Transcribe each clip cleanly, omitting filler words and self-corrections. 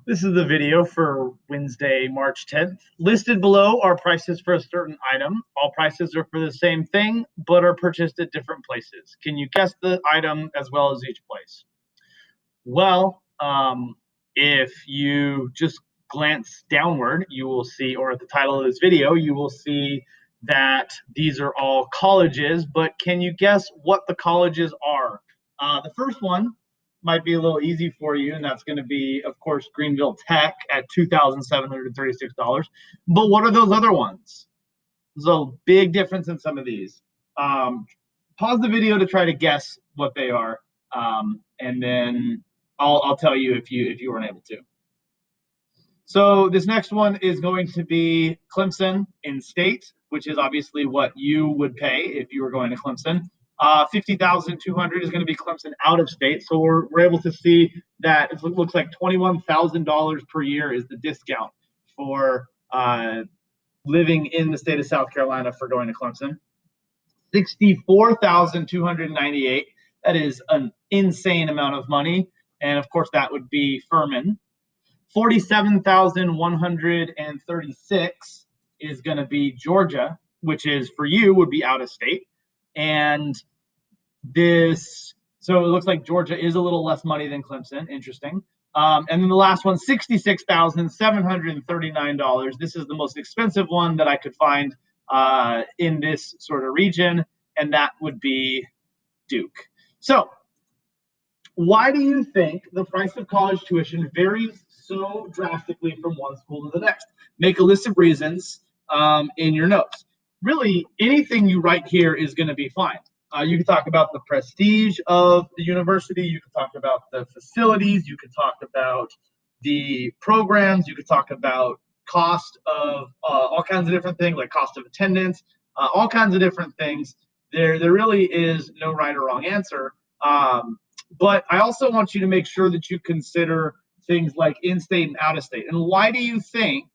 This is the video for Wednesday, March 10th. Listed below are prices for a certain item. All prices are for the same thing, but are purchased at different places. Can you guess the item as well as each place? Well, if you just glance downward, you will see, or at the title of this video, you will see that these are all colleges, but can you guess what the colleges are? The first one might be a little easy for you, and that's going to be, of course, Greenville Tech at $2,736. But what are those other ones? There's a big difference in some of these. Pause the video to try to guess what they are, and then I'll tell you if you weren't able to. So this next one is going to be Clemson in state, which is obviously what you would pay if you were going to Clemson. $50,200 is going to be Clemson out of state. So we're able to see that it looks like $21,000 per year is the discount for living in the state of South Carolina for going to Clemson. $64,298. That is an insane amount of money. And of course, that would be Furman. $47,136 is going to be Georgia, which is for you would be out of state. And so it looks like Georgia is a little less money than Clemson. Interesting. And then the last one, $66,739. This is the most expensive one that I could find in this sort of region, and that would be Duke. So why do you think the price of college tuition varies so drastically from one school to the next? Make a list of reasons in your notes. Really, anything you write here is going to be fine. You can talk about the prestige of the university. You can talk about the facilities. You can talk about the programs. You could talk about cost of all kinds of different things, like cost of attendance, all kinds of different things. There really is no right or wrong answer. But I also want you to make sure that you consider things like in-state and out-of-state. And why do you think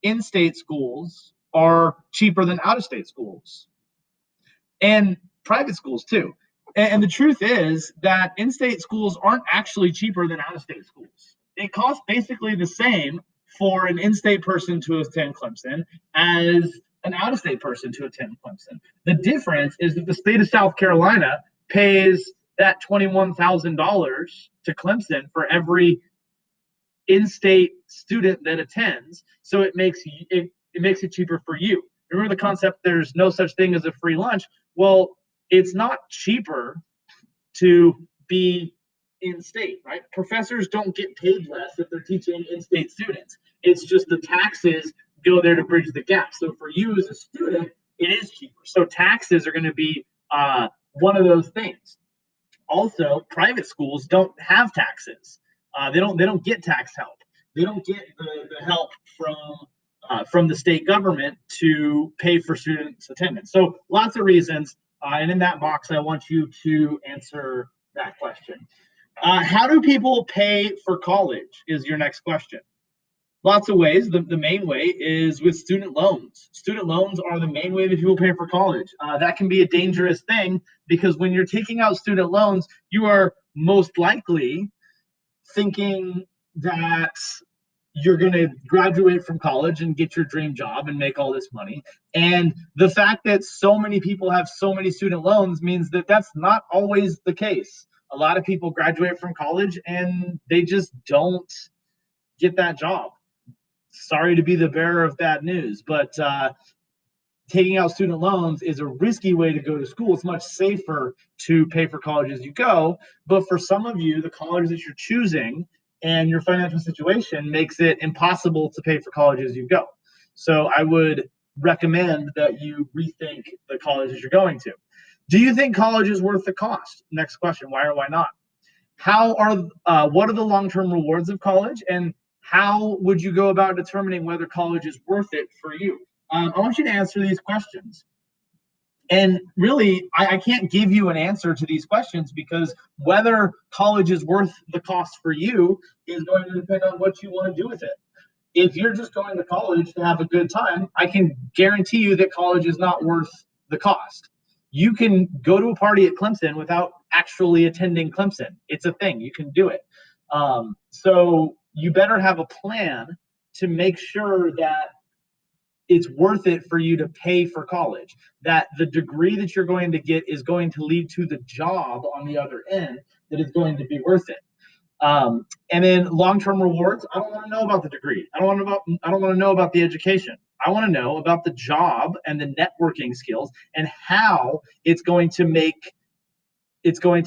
in-state schools are cheaper than out-of-state schools? And private schools too. And the truth is that in-state schools aren't actually cheaper than out-of-state schools. It costs basically the same for an in-state person to attend Clemson as an out-of-state person to attend Clemson. The difference is that the state of South Carolina pays that $21,000 to Clemson for every in-state student that attends. So it makes it cheaper for you. Remember the concept, there's no such thing as a free lunch. Well, it's not cheaper to be in-state, right? Professors don't get paid less if they're teaching in-state students. It's just the taxes go there to bridge the gap. So for you as a student, it is cheaper. So taxes are going to be one of those things. Also, private schools don't have taxes. They don't get tax help. They don't get the help from the state government to pay for students' attendance. So lots of reasons. And in that box, I want you to answer that question. How do people pay for college is your next question. Lots of ways. The main way is with student loans. Student loans are the main way that people pay for college. That can be a dangerous thing because when you're taking out student loans, you are most likely thinking that you're going to graduate from college and get your dream job and make all this money. And the fact that so many people have so many student loans means that that's not always the case. A lot of people graduate from college and they just don't get that job. Sorry to be the bearer of bad news, but taking out student loans is a risky way to go to school. It's much safer to pay for college as you go. But for some of you, the college that you're choosing and your financial situation makes it impossible to pay for college as you go. So I would recommend that you rethink the colleges you're going to. Do you think college is worth the cost? Next question, why or why not? What are the long-term rewards of college, and how would you go about determining whether college is worth it for you? I want you to answer these questions. And really, I can't give you an answer to these questions because whether college is worth the cost for you is going to depend on what you want to do with it. If you're just going to college to have a good time, I can guarantee you that college is not worth the cost. You can go to a party at Clemson without actually attending Clemson. It's a thing. You can do it. So you better have a plan to make sure that it's worth it for you to pay for college, that the degree that you're going to get is going to lead to the job on the other end that is going to be worth it. And then long-term rewards, I don't want to know about the degree. I don't want to know about the education. I want to know about the job and the networking skills and how it's going to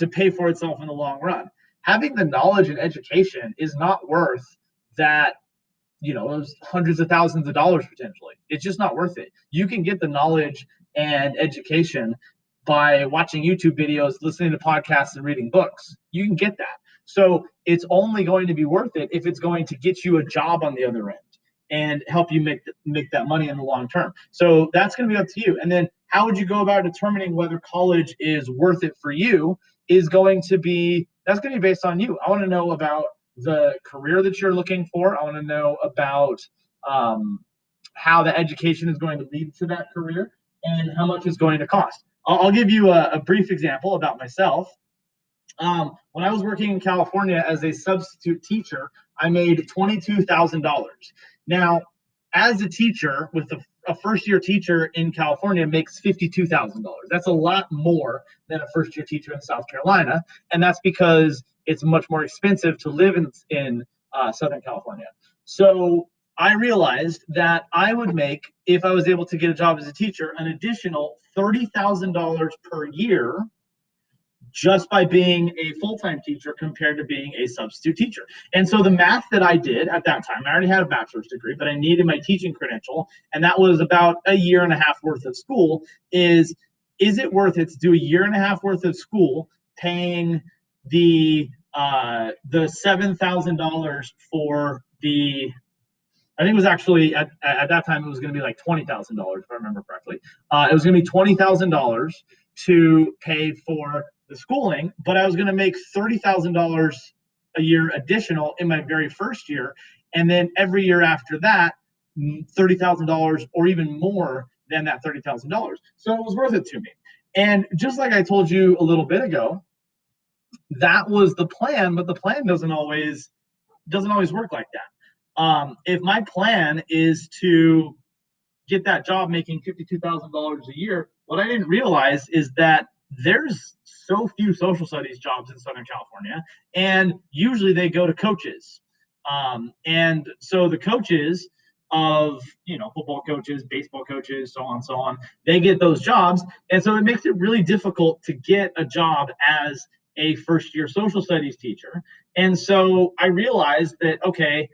pay for itself in the long run. Having the knowledge and education is not worth that, those hundreds of thousands of dollars potentially. It's just not worth it. You can get the knowledge and education by watching YouTube videos, listening to podcasts, and reading books. You can get that. So it's only going to be worth it if it's going to get you a job on the other end and help you make that money in the long term. So that's going to be up to you. And then how would you go about determining whether college is worth it for you that's going to be based on you. I want to know about the career that you're looking for. I want to know about how the education is going to lead to that career and how much it's going to cost. I'll give you a brief example about myself. When I was working in California as a substitute teacher, I made $22,000. Now, as a teacher, with a first-year teacher in California makes $52,000. That's a lot more than a first-year teacher in South Carolina, and that's because it's much more expensive to live in Southern California. So I realized that I would make, if I was able to get a job as a teacher, an additional $30,000 per year just by being a full-time teacher compared to being a substitute teacher. And so the math that I did at that time, I already had a bachelor's degree, but I needed my teaching credential, and that was about a year and a half worth of school, is it worth it to do a year and a half worth of school paying the $7,000 for the, I think it was actually at that time it was going to be like $20,000 if I remember correctly. It was going to be $20,000 to pay for the schooling, but I was going to make $30,000 a year additional in my very first year, and then every year after that, $30,000 or even more than that $30,000. So it was worth it to me. And just like I told you a little bit ago, that was the plan, but the plan doesn't always work like that. If my plan is to get that job making $52,000 a year, what I didn't realize is that there's so few social studies jobs in Southern California, and usually they go to coaches. And so the coaches of, football coaches, baseball coaches, so on, they get those jobs. And so it makes it really difficult to get a job as a first-year social studies teacher. And so I realized that, okay,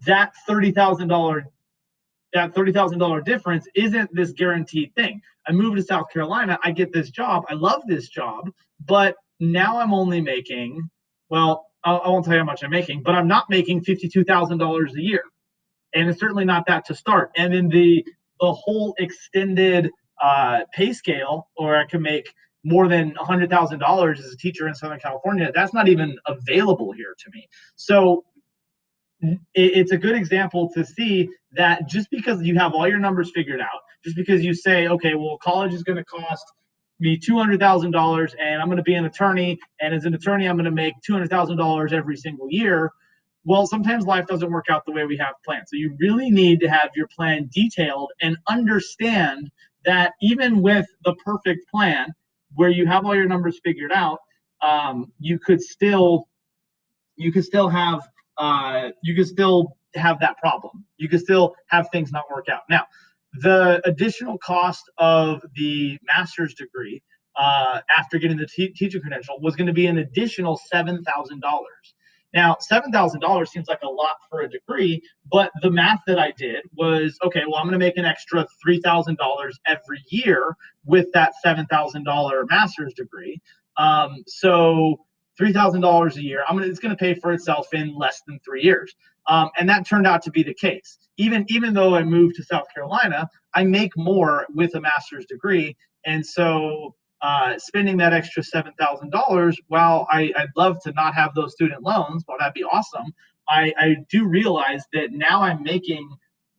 that $30,000 difference isn't this guaranteed thing. I moved to South Carolina, I get this job, I love this job, but now I'm only making, well, I won't tell you how much I'm making, but I'm not making $52,000 a year. And it's certainly not that to start. And in the whole extended pay scale, or I can make more than $100,000 as a teacher in Southern California, that's not even available here to me. So it's a good example to see that just because you have all your numbers figured out, just because you say, okay, well, college is going to cost me $200,000 and I'm going to be an attorney, and as an attorney, I'm going to make $200,000 every single year. Well, sometimes life doesn't work out the way we have planned. So you really need to have your plan detailed and understand that even with the perfect plan, where you have all your numbers figured out, you could still have that problem. You could still have things not work out. Now, the additional cost of the master's degree after getting the teacher credential was going to be an additional $7,000. Now, $7,000 seems like a lot for a degree, but the math that I did was, okay, well, I'm going to make an extra $3,000 every year with that $7,000 master's degree. So $3,000 a year, it's going to pay for itself in less than 3 years. And that turned out to be the case. Even though I moved to South Carolina, I make more with a master's degree. And so spending that extra $7,000, while I'd love to not have those student loans, well, that'd be awesome. I do realize that now I'm making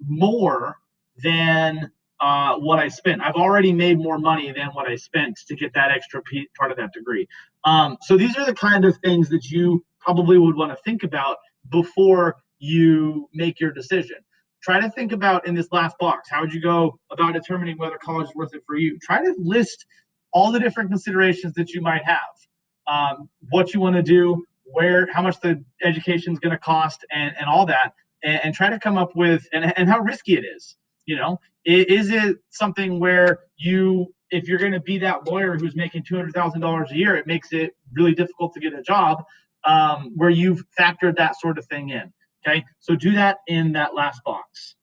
more than what I spent. I've already made more money than what I spent to get that extra part of that degree. So these are the kind of things that you probably would want to think about before you make your decision. Try to think about in this last box, how would you go about determining whether college is worth it for you? Try to list all the different considerations that you might have, what you want to do, how much the education is going to cost, and all that, and try to come up with and how risky it is. Is it something where if you're going to be that lawyer who's making $200,000 a year, it makes it really difficult to get a job, where you've factored that sort of thing in. Okay, so do that in that last box.